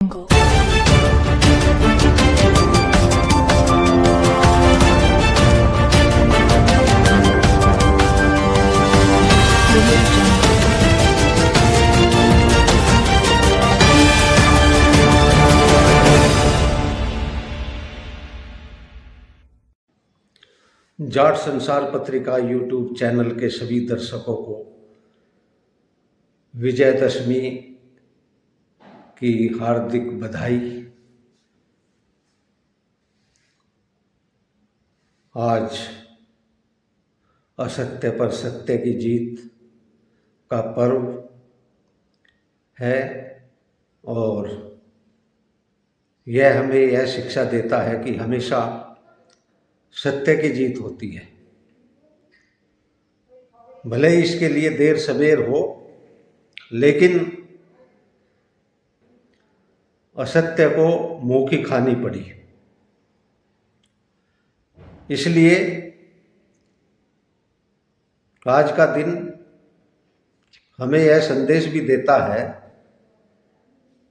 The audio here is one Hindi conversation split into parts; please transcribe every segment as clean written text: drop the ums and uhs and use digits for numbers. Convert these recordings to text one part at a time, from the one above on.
Jungle. जाट संसार पत्रिका यूट्यूब चैनल के सभी दर्शकों को विजयदशमी की हार्दिक बधाई। आज असत्य पर सत्य की जीत का पर्व है और यह हमें यह शिक्षा देता है कि हमेशा सत्य की जीत होती है, भले ही इसके लिए देर सवेर हो, लेकिन असत्य को मुंह की खानी पड़ी। इसलिए आज का दिन हमें यह संदेश भी देता है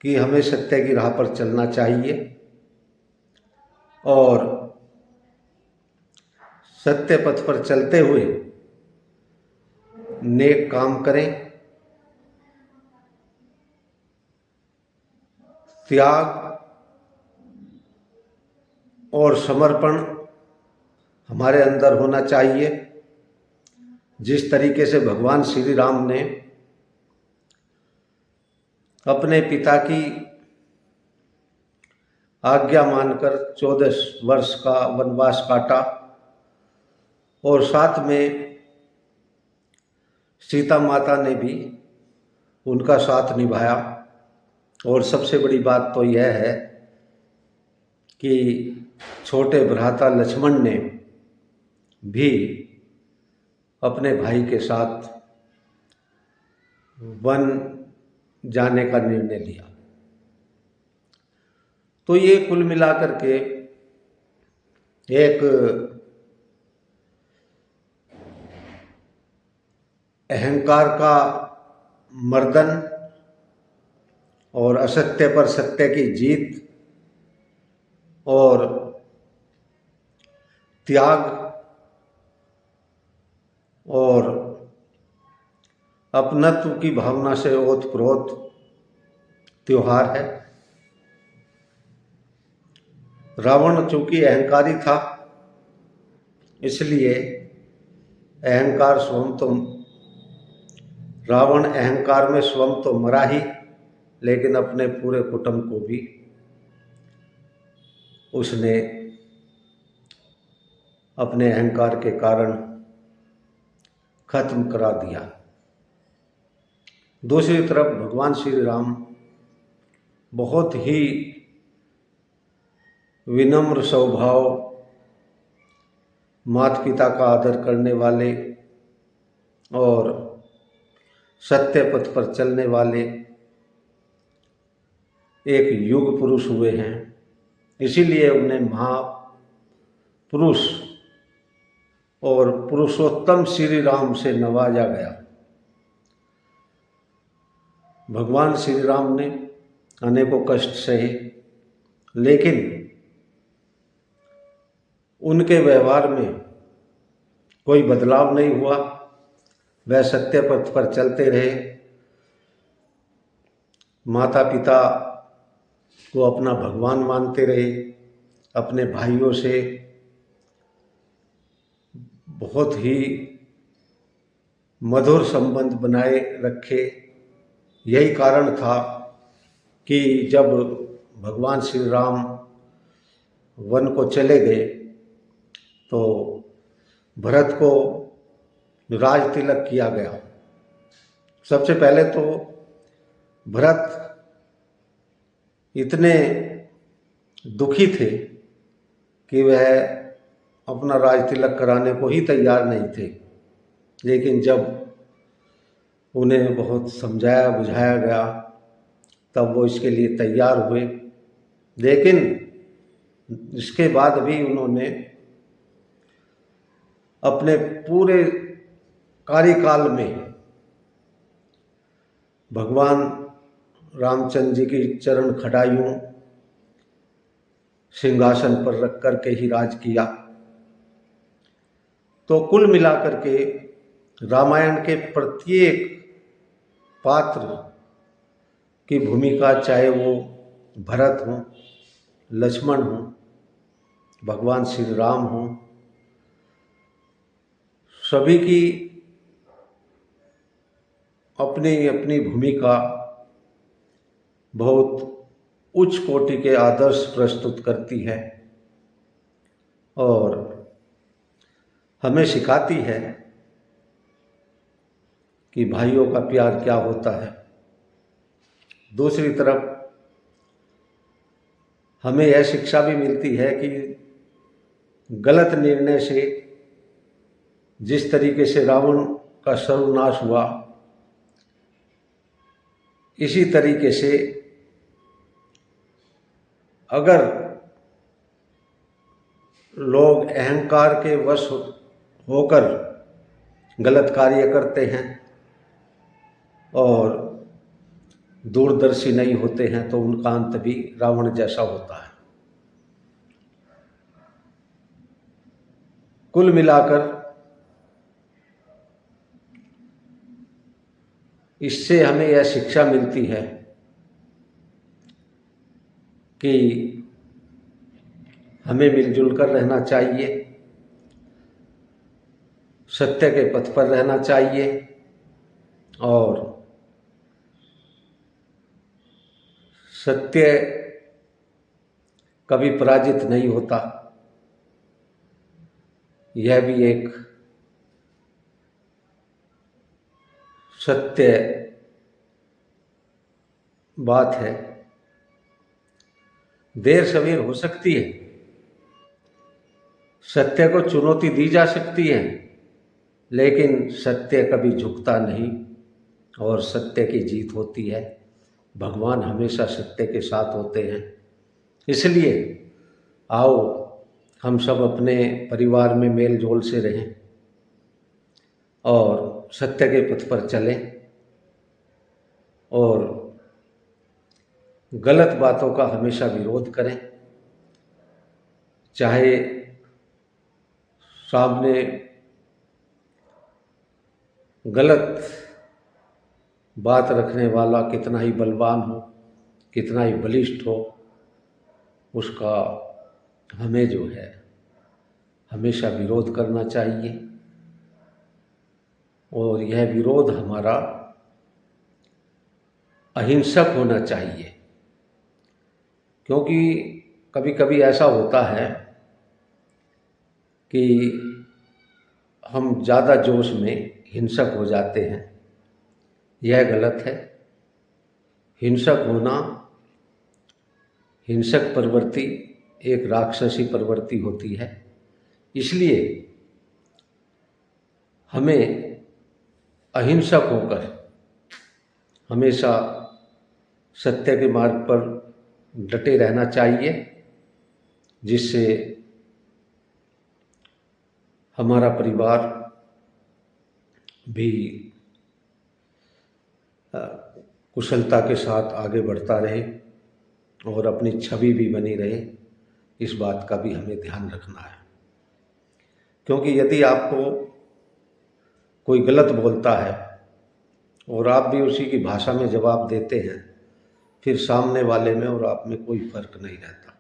कि हमें सत्य की राह पर चलना चाहिए और सत्य पथ पर चलते हुए नेक काम करें। त्याग और समर्पण हमारे अंदर होना चाहिए। जिस तरीके से भगवान श्री राम ने अपने पिता की आज्ञा मानकर 14 वर्ष का वनवास काटा और साथ में सीता माता ने भी उनका साथ निभाया। और सबसे बड़ी बात तो यह है कि छोटे भ्राता लक्ष्मण ने भी अपने भाई के साथ वन जाने का निर्णय लिया। तो ये कुल मिलाकर के एक अहंकार का मर्दन और असत्य पर सत्य की जीत और त्याग और अपनत्व की भावना से ओतप्रोत त्योहार है। रावण चूंकि अहंकारी था, इसलिए अहंकार स्वयं तो रावण अहंकार में स्वयं तो मरा ही, लेकिन अपने पूरे कुटुंब को भी उसने अपने अहंकार के कारण खत्म करा दिया। दूसरी तरफ भगवान श्री राम बहुत ही विनम्र स्वभाव, माता पिता का आदर करने वाले और सत्य पथ पर चलने वाले एक युग पुरुष हुए हैं। इसीलिए उन्हें महापुरुष और पुरुषोत्तम श्री राम से नवाजा गया। भगवान श्री राम ने अनेकों कष्ट सहे, लेकिन उनके व्यवहार में कोई बदलाव नहीं हुआ। वह सत्य पथ पर चलते रहे, माता पिता को अपना भगवान मानते रहे, अपने भाइयों से बहुत ही मधुर संबंध बनाए रखे। यही कारण था कि जब भगवान श्री राम वन को चले गए तो भरत को राज तिलक किया गया। सबसे पहले तो भरत इतने दुखी थे कि वह अपना राज तिलक कराने को ही तैयार नहीं थे, लेकिन जब उन्हें बहुत समझाया बुझाया गया तब वो इसके लिए तैयार हुए। लेकिन इसके बाद भी उन्होंने अपने पूरे कार्यकाल में भगवान रामचंद्र जी की चरण खड़ाइयों सिंहासन पर रख कर के ही राज किया। तो कुल मिलाकर के रामायण के प्रत्येक पात्र की भूमिका, चाहे वो भरत हो, लक्ष्मण हो, भगवान श्री राम हो, सभी की अपनी अपनी भूमिका बहुत उच्च कोटि के आदर्श प्रस्तुत करती है और हमें सिखाती है कि भाइयों का प्यार क्या होता है। दूसरी तरफ हमें यह शिक्षा भी मिलती है कि गलत निर्णय से जिस तरीके से रावण का सर्वनाश हुआ, इसी तरीके से अगर लोग अहंकार के वश होकर गलत कार्य करते हैं और दूरदर्शी नहीं होते हैं तो उनका अंत भी रावण जैसा होता है। कुल मिलाकर इससे हमें यह शिक्षा मिलती है कि हमें मिलजुल कर रहना चाहिए, सत्य के पथ पर रहना चाहिए और सत्य कभी पराजित नहीं होता। यह भी एक सत्य बात है। देर सवेर हो सकती है, सत्य को चुनौती दी जा सकती है, लेकिन सत्य कभी झुकता नहीं और सत्य की जीत होती है। भगवान हमेशा सत्य के साथ होते हैं। इसलिए आओ हम सब अपने परिवार में मेल जोल से रहें और सत्य के पथ पर चलें और गलत बातों का हमेशा विरोध करें। चाहे सामने गलत बात रखने वाला कितना ही बलवान हो, कितना ही बलिष्ठ हो, उसका हमें जो है हमेशा विरोध करना चाहिए और यह विरोध हमारा अहिंसक होना चाहिए। क्योंकि कभी कभी ऐसा होता है कि हम ज़्यादा जोश में हिंसक हो जाते हैं, यह गलत है। हिंसक होना, हिंसक प्रवृत्ति एक राक्षसी प्रवृत्ति होती है। इसलिए हमें अहिंसक होकर हमेशा सत्य के मार्ग पर डटे रहना चाहिए, जिससे हमारा परिवार भी कुशलता के साथ आगे बढ़ता रहे और अपनी छवि भी बनी रहे। इस बात का भी हमें ध्यान रखना है, क्योंकि यदि आपको कोई गलत बोलता है और आप भी उसी की भाषा में जवाब देते हैं, फिर सामने वाले में और आप में कोई फर्क नहीं रहता।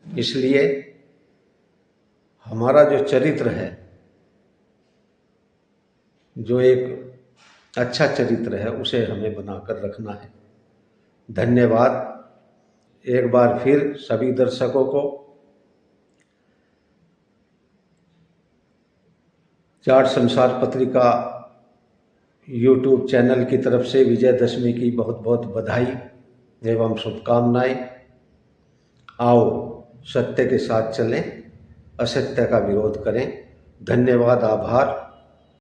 इसलिए हमारा जो चरित्र है, जो एक अच्छा चरित्र है, उसे हमें बनाकर रखना है। धन्यवाद एक बार फिर सभी दर्शकों को। जाट संसार पत्रिका यूट्यूब चैनल की तरफ से विजयदशमी की बहुत बहुत बधाई एवं शुभकामनाएं। आओ सत्य के साथ चलें, असत्य का विरोध करें। धन्यवाद, आभार।